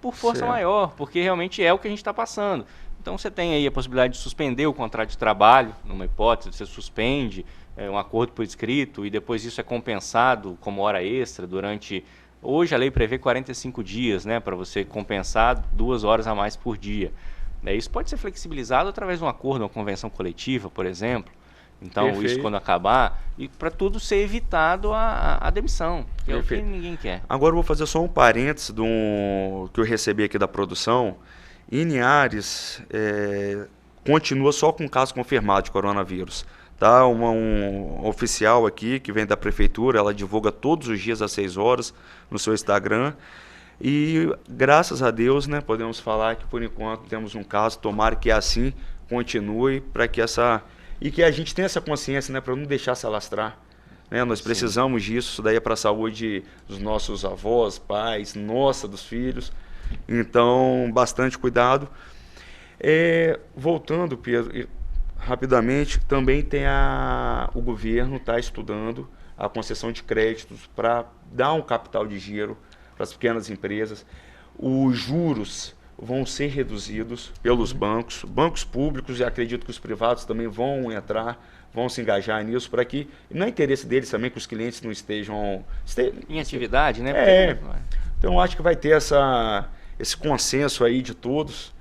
por força maior, porque realmente é o que a gente está passando. Então você tem aí a possibilidade de suspender o contrato de trabalho, numa hipótese, você suspende um acordo por escrito e depois isso é compensado como hora extra durante... Hoje a lei prevê 45 dias, né, para você compensar 2 horas a mais por dia. Isso pode ser flexibilizado através de um acordo, uma convenção coletiva, por exemplo. Então, perfeito. Isso quando acabar, e para tudo ser evitado a demissão, que perfeito. É o que ninguém quer. Agora eu vou fazer só um parênteses que eu recebi aqui da produção. Em Linhares, continua só com caso confirmado de coronavírus. Tá? Um oficial aqui, que vem da prefeitura, ela divulga todos os dias às 6 horas no seu Instagram. E graças a Deus, né, podemos falar que por enquanto temos um caso, tomara que assim continue, para que e que a gente tenha essa consciência, né, para não deixar se alastrar. Né? Nós precisamos disso, isso daí é para a saúde dos nossos avós, pais, nossa, dos filhos. Então, bastante cuidado. Voltando, Pedro, rapidamente, também tem o governo está estudando a concessão de créditos para dar um capital de giro para as pequenas empresas. Os juros vão ser reduzidos pelos bancos públicos, e acredito que os privados também vão entrar, vão se engajar nisso, para que, não é interesse deles também que os clientes não estejam... Em atividade, né? Então, acho que vai ter esse consenso aí de todos,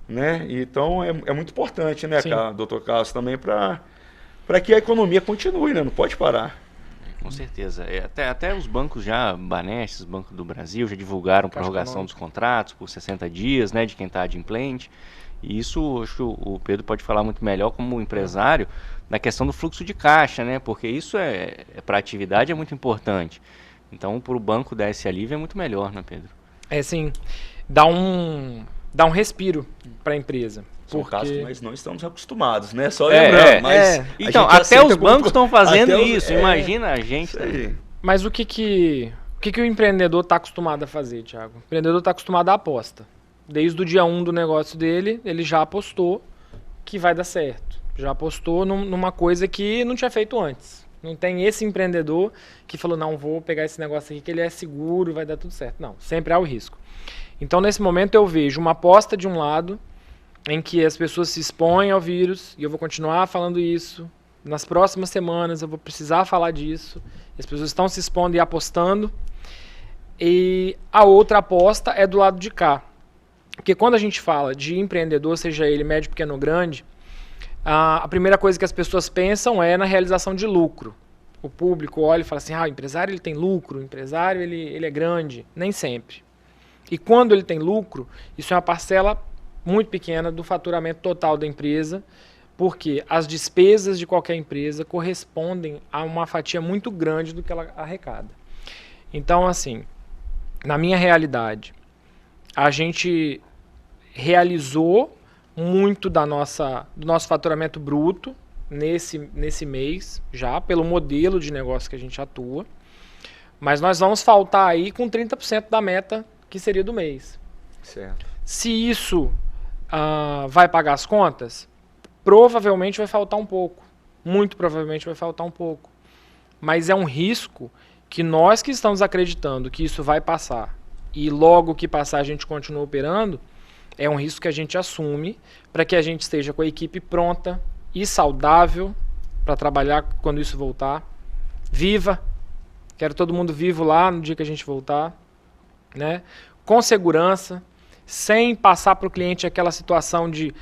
né? Então, é muito importante, né, doutor Carlos, também para que a economia continue, né? Não pode parar. Com certeza. Até os bancos já, Banestes, Banco do Brasil, já divulgaram prorrogação dos contratos por 60 dias, né, de quem está adimplente. E isso, acho que o Pedro pode falar muito melhor como empresário, na questão do fluxo de caixa, né, porque isso para a atividade é muito importante. Então, para o banco dar esse alívio é muito melhor, né, Pedro? Sim. Dá um dá um respiro para a empresa. São Porque... casos que nós não estamos acostumados, né? Só lembrando. Mas então, até os bancos estão fazendo isso. Imagina a gente. Mas o que o empreendedor está acostumado a fazer, Thiago? O empreendedor está acostumado à aposta. Desde o dia 1 do negócio dele, ele já apostou que vai dar certo. Já apostou numa coisa que não tinha feito antes. Não tem esse empreendedor que falou, não, vou pegar esse negócio aqui que ele é seguro, vai dar tudo certo. Não, sempre há o risco. Então, nesse momento, eu vejo uma aposta de um lado, em que as pessoas se expõem ao vírus, e eu vou continuar falando isso. Nas próximas semanas eu vou precisar falar disso. As pessoas estão se expondo e apostando. E a outra aposta é do lado de cá. Porque quando a gente fala de empreendedor, seja ele médio, pequeno ou grande, a primeira coisa que as pessoas pensam é na realização de lucro. O público olha e fala assim, o empresário ele tem lucro, o empresário ele é grande. Nem sempre. E quando ele tem lucro, isso é uma parcela muito pequena do faturamento total da empresa, porque as despesas de qualquer empresa correspondem a uma fatia muito grande do que ela arrecada. Então, assim, na minha realidade, a gente realizou muito do nosso faturamento bruto nesse mês, já pelo modelo de negócio que a gente atua, mas nós vamos faltar aí com 30% da meta que seria do mês. Certo. Se isso vai pagar as contas, provavelmente vai faltar um pouco. Muito provavelmente vai faltar um pouco. Mas é um risco que nós que estamos acreditando que isso vai passar e logo que passar a gente continua operando, é um risco que a gente assume para que a gente esteja com a equipe pronta e saudável para trabalhar quando isso voltar. Viva. Quero todo mundo vivo lá no dia que a gente voltar, né? Com segurança, sem passar para o cliente aquela situação de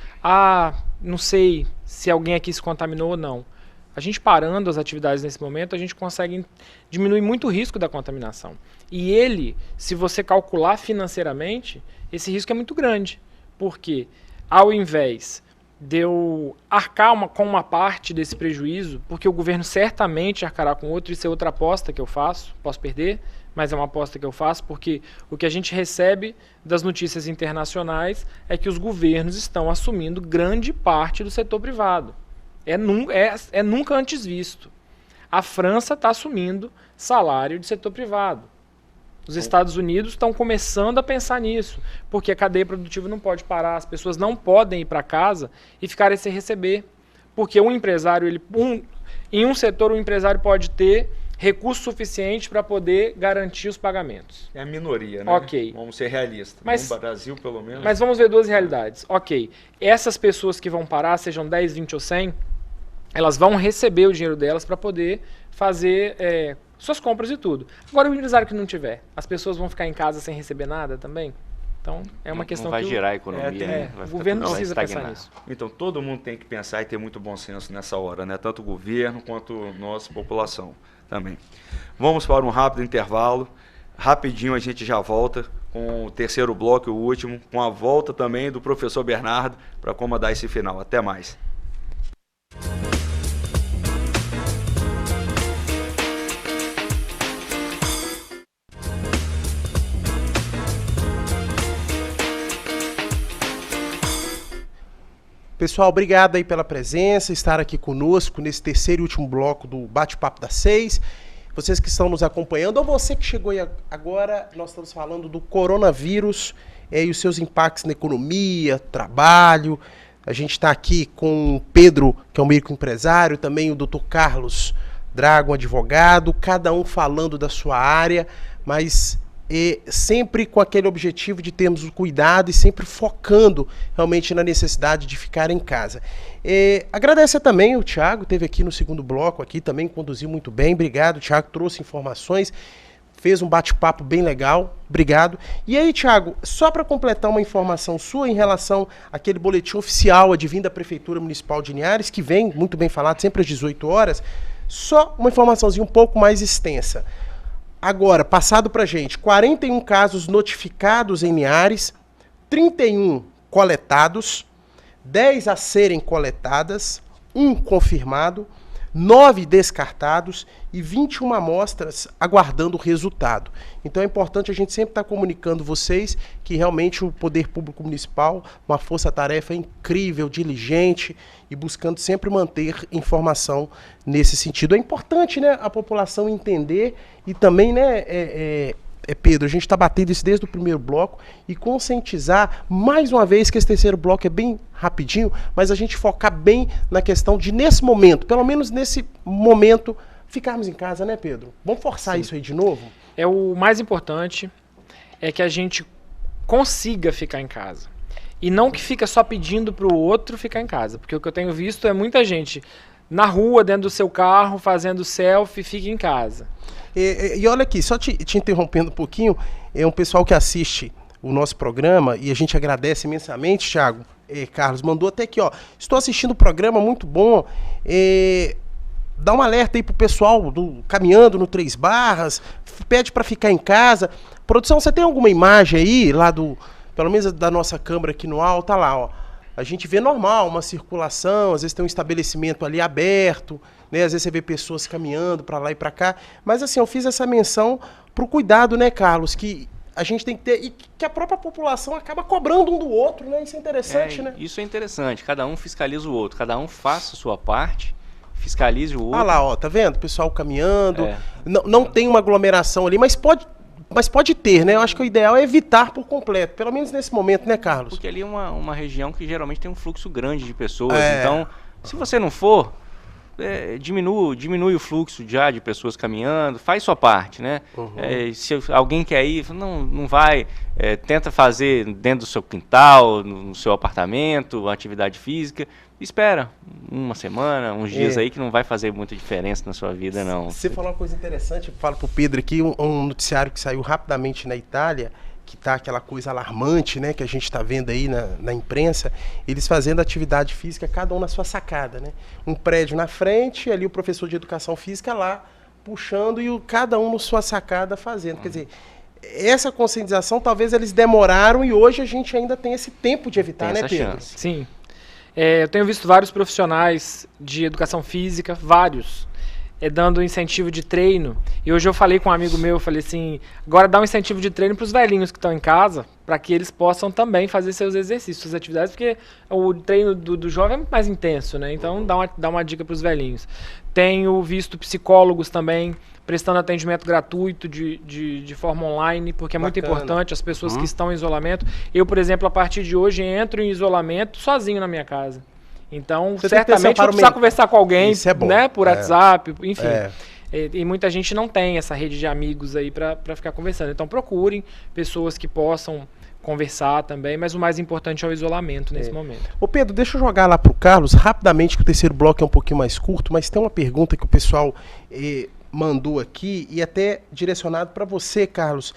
não sei se alguém aqui se contaminou ou não. A gente parando as atividades nesse momento, a gente consegue diminuir muito o risco da contaminação. E ele, se você calcular financeiramente, esse risco é muito grande. Porque ao invés de eu arcar com uma parte desse prejuízo, porque o governo certamente arcará com outro, isso é outra aposta que eu faço, posso perder, mas é uma aposta que eu faço, porque o que a gente recebe das notícias internacionais é que os governos estão assumindo grande parte do setor privado. É nunca antes visto. A França está assumindo salário de setor privado. Os Estados Unidos estão começando a pensar nisso, porque a cadeia produtiva não pode parar, as pessoas não podem ir para casa e ficarem sem receber. Porque um empresário, em um setor, o empresário pode ter recurso suficiente para poder garantir os pagamentos. É a minoria, né? Ok. Vamos ser realistas. Mas, no Brasil, pelo menos. Mas vamos ver duas realidades. Ok, essas pessoas que vão parar, sejam 10, 20 ou 100, elas vão receber o dinheiro delas para poder fazer suas compras e tudo. Agora, o empresário que não tiver, as pessoas vão ficar em casa sem receber nada também? Então, é uma questão que... Não vai gerar a economia, né? O governo precisa pensar nisso. Então, todo mundo tem que pensar e ter muito bom senso nessa hora, né? Tanto o governo quanto nossa população também. Vamos para um rápido intervalo. Rapidinho a gente já volta com o terceiro bloco e o último, com a volta também do professor Bernardo para comandar esse final. Até mais. Pessoal, obrigado aí pela presença, estar aqui conosco nesse terceiro e último bloco do Bate-Papo das 6. Vocês que estão nos acompanhando, ou você que chegou aí agora, nós estamos falando do coronavírus e os seus impactos na economia, trabalho. A gente está aqui com o Pedro, que é um microempresário, também o Dr. Carlos Drago, advogado, cada um falando da sua área, mas sempre com aquele objetivo de termos o cuidado e sempre focando realmente na necessidade de ficar em casa. Agradecer também o Thiago, esteve aqui no segundo bloco, aqui também conduziu muito bem, obrigado, Thiago, trouxe informações, fez um bate-papo bem legal, obrigado. E aí, Thiago, só para completar uma informação sua em relação àquele boletim oficial advindo da Prefeitura Municipal de Linhares, que vem muito bem falado, sempre às 18 horas, só uma informaçãozinha um pouco mais extensa. Agora, passado para a gente, 41 casos notificados em Linhares, 31 coletados, 10 a serem coletadas, 1 confirmado, 9 descartados e 21 amostras aguardando o resultado. Então é importante a gente sempre estar comunicando vocês que realmente o Poder Público Municipal, uma força-tarefa incrível, diligente e buscando sempre manter informação nesse sentido. É importante, né, a população entender e também, né, Pedro, a gente está batendo isso desde o primeiro bloco e conscientizar, mais uma vez, que esse terceiro bloco é bem rapidinho, mas a gente focar bem na questão de, nesse momento, pelo menos nesse momento, ficarmos em casa, né, Pedro? Vamos forçar isso aí de novo? O mais importante é que a gente consiga ficar em casa. E não que fica só pedindo para o outro ficar em casa. Porque o que eu tenho visto é muita gente na rua, dentro do seu carro, fazendo selfie, fica em casa. E olha aqui, só te interrompendo um pouquinho, é um pessoal que assiste o nosso programa e a gente agradece imensamente, Thiago. Carlos, mandou até aqui, ó. Estou assistindo o programa, muito bom. Dá um alerta aí pro pessoal caminhando no 3 Barras, pede para ficar em casa. Produção, você tem alguma imagem aí, lá pelo menos da nossa câmera aqui no alto, tá lá, ó. A gente vê normal, uma circulação, às vezes tem um estabelecimento ali aberto, né? Às vezes você vê pessoas caminhando para lá e para cá. Mas assim, eu fiz essa menção pro cuidado, né, Carlos, que a gente tem que ter, e que a própria população acaba cobrando um do outro, né? Isso é interessante, né? Isso é interessante, cada um fiscaliza o outro, cada um faça a sua parte, fiscalize o outro. Ah lá, ó, tá vendo? O pessoal caminhando, não tem uma aglomeração ali, mas pode ter, né? Eu acho que o ideal é evitar por completo, pelo menos nesse momento, né, Carlos? Porque ali é uma região que geralmente tem um fluxo grande de pessoas, então, se você não for, diminui o fluxo já de pessoas caminhando, faz sua parte, né? Uhum. Se alguém quer ir, não vai, tenta fazer dentro do seu quintal, no seu apartamento, uma atividade física, espera uma semana, uns dias aí que não vai fazer muita diferença na sua vida, não. Você falou uma coisa interessante, eu falo pro Pedro aqui, um noticiário que saiu rapidamente na Itália, que tá aquela coisa alarmante, né, que a gente tá vendo aí na imprensa, eles fazendo atividade física, cada um na sua sacada, né? Um prédio na frente, ali o professor de educação física lá, puxando, e cada um na sua sacada fazendo. Quer dizer, essa conscientização, talvez eles demoraram e hoje a gente ainda tem esse tempo de evitar, né, Pedro? Chance. Sim. Eu tenho visto vários profissionais de educação física, vários, dando incentivo de treino. E hoje eu falei com um amigo meu, eu falei assim, agora dá um incentivo de treino para os velhinhos que estão em casa, para que eles possam também fazer seus exercícios, suas atividades, porque o treino do jovem é muito mais intenso, né? Então dá uma dica para os velhinhos. Tenho visto psicólogos também prestando atendimento gratuito de forma online, porque é muito importante as pessoas que estão em isolamento. Eu, por exemplo, a partir de hoje entro em isolamento sozinho na minha casa. Então, você certamente vou precisar conversar com alguém, né, por WhatsApp, enfim. E muita gente não tem essa rede de amigos aí para ficar conversando. Então, procurem pessoas que possam conversar também, mas o mais importante é o isolamento nesse momento. Ô Pedro, deixa eu jogar lá pro Carlos, rapidamente, que o terceiro bloco é um pouquinho mais curto, mas tem uma pergunta que o pessoal mandou aqui, e até direcionado para você, Carlos,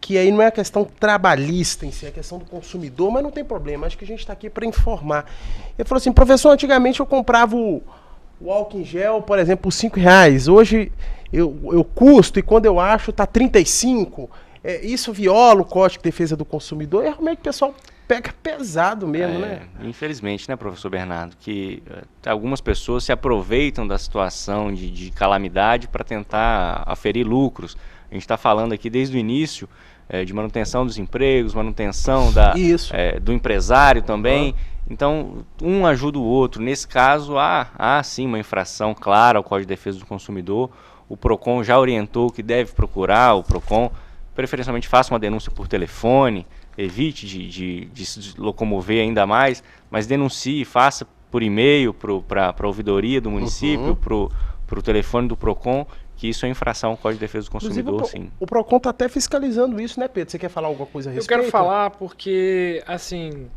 que aí não é a questão trabalhista em si, é a questão do consumidor, mas não tem problema, acho que a gente está aqui para informar. Ele falou assim, professor, antigamente eu comprava o álcool em gel, por exemplo, por R$5, hoje eu custo e quando eu acho tá R$35, isso viola o Código de Defesa do Consumidor, é realmente o pessoal pega pesado mesmo, né? Infelizmente, né, professor Bernardo, que algumas pessoas se aproveitam da situação de calamidade para tentar aferir lucros. A gente está falando aqui desde o início de manutenção dos empregos, manutenção do empresário também. Então, um ajuda o outro. Nesse caso, há sim uma infração clara ao Código de Defesa do Consumidor. O PROCON já orientou que deve procurar o PROCON. Preferencialmente faça uma denúncia por telefone, evite de se locomover ainda mais, mas denuncie, faça por e-mail para a ouvidoria do município, para o telefone do PROCON, que isso é infração ao Código de Defesa do Consumidor, sim. O PROCON está até fiscalizando isso, né, Pedro? Você quer falar alguma coisa a respeito? Eu quero falar porque, assim,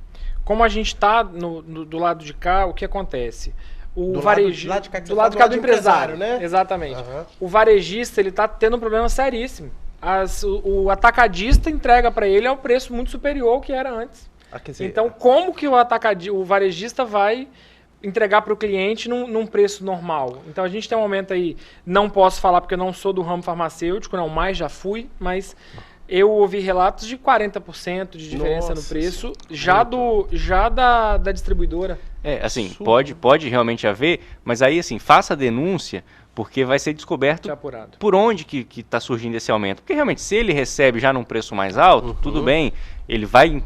como a gente está do lado de cá, o que acontece? O varejista, do lado de cá do empresário, né? Exatamente. O varejista, ele está tendo um problema seríssimo. O atacadista entrega para ele a um preço muito superior ao que era antes. Então, como que o varejista vai entregar para o cliente num preço normal? Então, a gente tem um momento aí, não posso falar porque eu não sou do ramo farmacêutico, não, mais já fui, mas eu ouvi relatos de 40% de diferença no preço, já da distribuidora. Assim, pode realmente haver, mas aí, assim, faça a denúncia, porque vai ser descoberto por onde que está surgindo esse aumento. Porque, realmente, se ele recebe já num preço mais alto, tudo bem, ele vai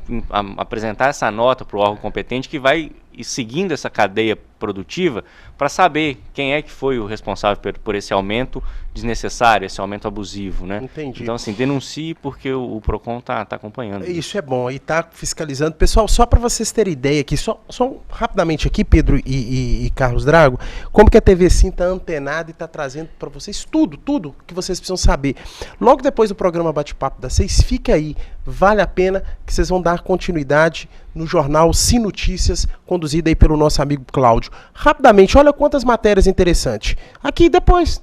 apresentar essa nota para o órgão competente que vai ir seguindo essa cadeia produtiva para saber quem é que foi o responsável por esse aumento desnecessário, esse aumento abusivo, né? Entendi. Então, assim, denuncie porque o PROCON tá acompanhando. Isso é bom, e tá fiscalizando. Pessoal, só para vocês terem ideia aqui, só rapidamente aqui, Pedro e Carlos Drago, como que a TV Sim tá antenada e tá trazendo para vocês tudo que vocês precisam saber. Logo depois do programa Bate-Papo das 6, fica aí, vale a pena que vocês vão dar continuidade no jornal Sim Notícias, conduzido aí pelo nosso amigo Cláudio. Rapidamente, olha quantas matérias interessantes. Aqui, depois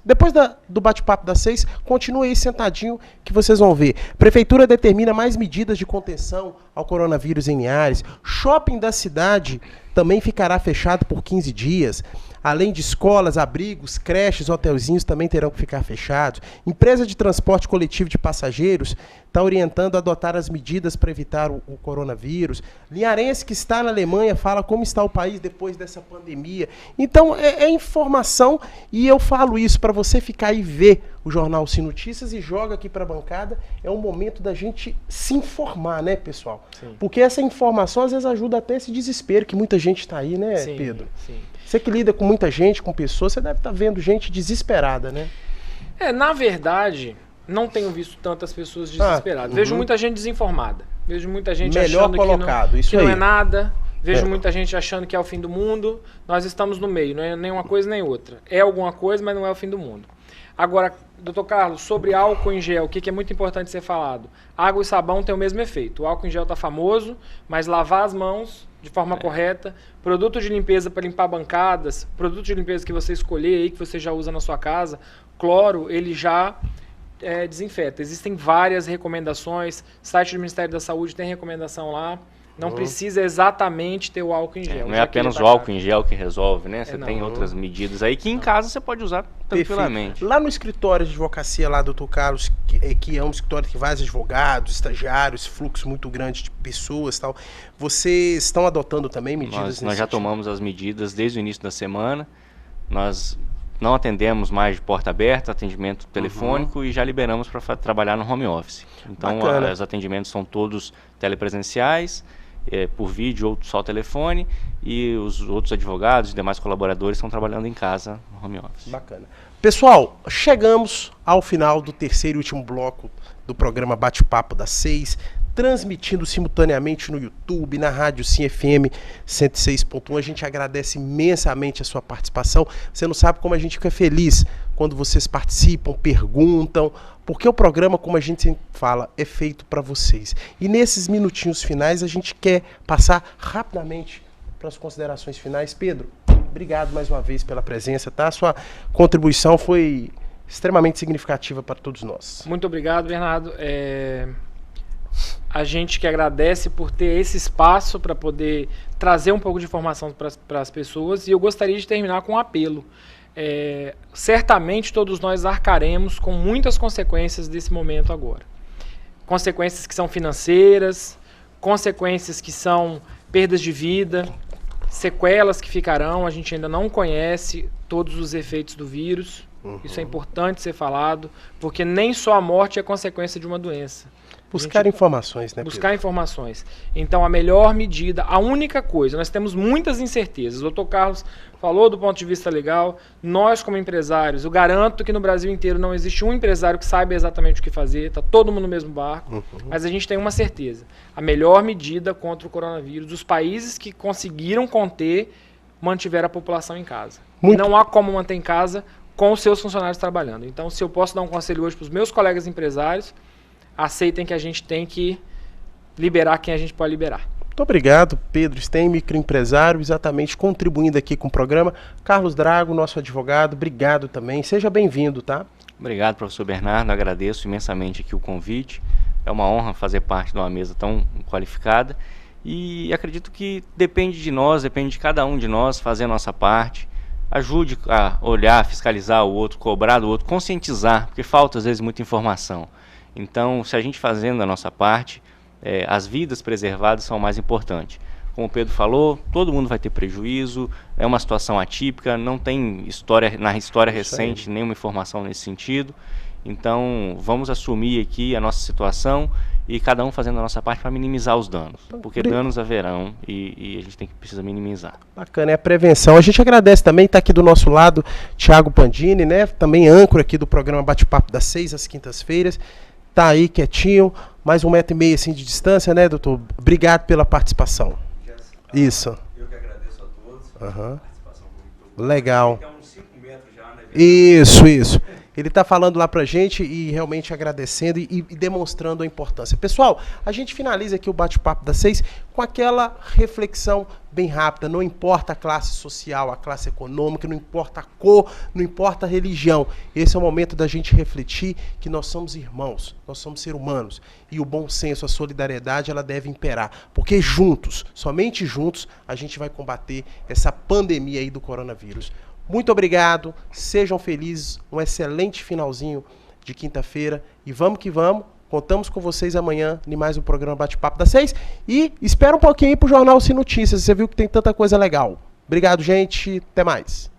do Bate-Papo das 6, continue aí sentadinho que vocês vão ver. Prefeitura determina mais medidas de contenção ao coronavírus em Linhares. Shopping da cidade também ficará fechado por 15 dias. Além de escolas, abrigos, creches, hotelzinhos também terão que ficar fechados. Empresa de transporte coletivo de passageiros está orientando a adotar as medidas para evitar o coronavírus. Linharense que está na Alemanha fala como está o país depois dessa pandemia. Então é informação, e eu falo isso para você ficar e ver o Jornal Sim Notícias e joga aqui para a bancada. É um momento da gente se informar, né, pessoal? Sim. Porque essa informação às vezes ajuda até esse desespero que muita gente está aí, né, sim, Pedro? Sim. Você que lida com muita gente, com pessoas, você deve estar vendo gente desesperada, né? Na verdade, não tenho visto tantas pessoas desesperadas. Vejo muita gente desinformada. Vejo muita gente achando que não é nada. Vejo muita gente achando que é o fim do mundo. Nós estamos no meio, não é nem uma coisa nem outra. É alguma coisa, mas não é o fim do mundo. Agora, doutor Carlos, sobre álcool em gel, o que é muito importante ser falado? Água e sabão têm o mesmo efeito. O álcool em gel está famoso, mas lavar as mãos de forma correta, produto de limpeza para limpar bancadas, produto de limpeza que você escolher aí, que você já usa na sua casa, cloro, ele já desinfeta. Existem várias recomendações, site do Ministério da Saúde tem recomendação lá. Não precisa exatamente ter o álcool em gel. Não é apenas o álcool em gel que resolve, né? Você tem outras medidas aí que em casa você pode usar tranquilamente. Perfeito. Lá no escritório de advocacia, lá, doutor Carlos, que é um escritório que vários advogados, estagiários, fluxo muito grande de pessoas e tal, vocês estão adotando também medidas? Nós já tomamos as medidas desde o início da semana. Nós não atendemos mais de porta aberta, atendimento telefônico, e já liberamos para trabalhar no home office. Então, os atendimentos são todos telepresenciais, por vídeo ou só telefone, e os outros advogados e demais colaboradores estão trabalhando em casa, no home office. Bacana. Pessoal, chegamos ao final do terceiro e último bloco do programa Bate-Papo das 6, transmitindo simultaneamente no YouTube, na Rádio Sim FM 106.1. A gente agradece imensamente a sua participação. Você não sabe como a gente fica feliz quando vocês participam, perguntam, porque o programa, como a gente sempre fala, é feito para vocês. E nesses minutinhos finais a gente quer passar rapidamente para as considerações finais. Pedro, obrigado mais uma vez pela presença, tá? A sua contribuição foi extremamente significativa para todos nós. Muito obrigado, Bernardo. A gente que agradece por ter esse espaço para poder trazer um pouco de informação para as pessoas, e eu gostaria de terminar com um apelo. Certamente todos nós arcaremos com muitas consequências desse momento agora. Consequências que são financeiras, consequências que são perdas de vida, sequelas que ficarão. A gente ainda não conhece todos os efeitos do vírus. Isso é importante ser falado, porque nem só a morte é consequência de uma doença. Buscar informações, né, Buscar informações. Então, a melhor medida, a única coisa, nós temos muitas incertezas. O doutor Carlos falou do ponto de vista legal. Nós, como empresários, eu garanto que no Brasil inteiro não existe um empresário que saiba exatamente o que fazer. Está todo mundo no mesmo barco. Mas a gente tem uma certeza. A melhor medida contra o coronavírus, os países que conseguiram conter, mantiveram a população em casa. Não há como manter em casa com os seus funcionários trabalhando. Então, se eu posso dar um conselho hoje para os meus colegas empresários, aceitem que a gente tem que liberar quem a gente pode liberar. Muito obrigado, Pedro Stein, microempresário, exatamente contribuindo aqui com o programa. Carlos Drago, nosso advogado, obrigado também. Seja bem-vindo, tá? Obrigado, professor Bernardo. Agradeço imensamente aqui o convite. É uma honra fazer parte de uma mesa tão qualificada. E acredito que depende de nós, depende de cada um de nós fazer a nossa parte. Ajude a olhar, fiscalizar o outro, cobrar do outro, conscientizar, porque falta às vezes muita informação. Então, se a gente fazendo a nossa parte, as vidas preservadas são o mais importante. como o Pedro falou, todo mundo vai ter prejuízo, é uma situação atípica, não tem na história recente nenhuma informação nesse sentido. Então, vamos assumir aqui a nossa situação e cada um fazendo a nossa parte para minimizar os danos, porque danos haverão e a gente precisa minimizar. Bacana, é a prevenção. A gente agradece também, está aqui do nosso lado, Thiago Pandini, né? Também âncora aqui do programa Bate-Papo das 6 às quintas-feiras. Tá aí quietinho, mais 1,5 metro assim de distância, né, doutor? Obrigado pela participação. Isso. Eu que agradeço a todos. Uhum. Participação muito Legal. boa. Uns 5 metros já, né? Isso. Ele está falando lá pra gente e realmente agradecendo e demonstrando a importância. Pessoal, a gente finaliza aqui o Bate-Papo das 6 com aquela reflexão bem rápida. Não importa a classe social, a classe econômica, não importa a cor, não importa a religião. Esse é o momento da gente refletir que nós somos irmãos, nós somos seres humanos. E o bom senso, a solidariedade, ela deve imperar. Porque juntos, somente juntos, a gente vai combater essa pandemia aí do coronavírus. Muito obrigado, sejam felizes, um excelente finalzinho de quinta-feira e vamos que vamos, contamos com vocês amanhã em mais um programa Bate-Papo das 6 e espera um pouquinho aí pro Jornal Sem Notícias, você viu que tem tanta coisa legal. Obrigado, gente, até mais.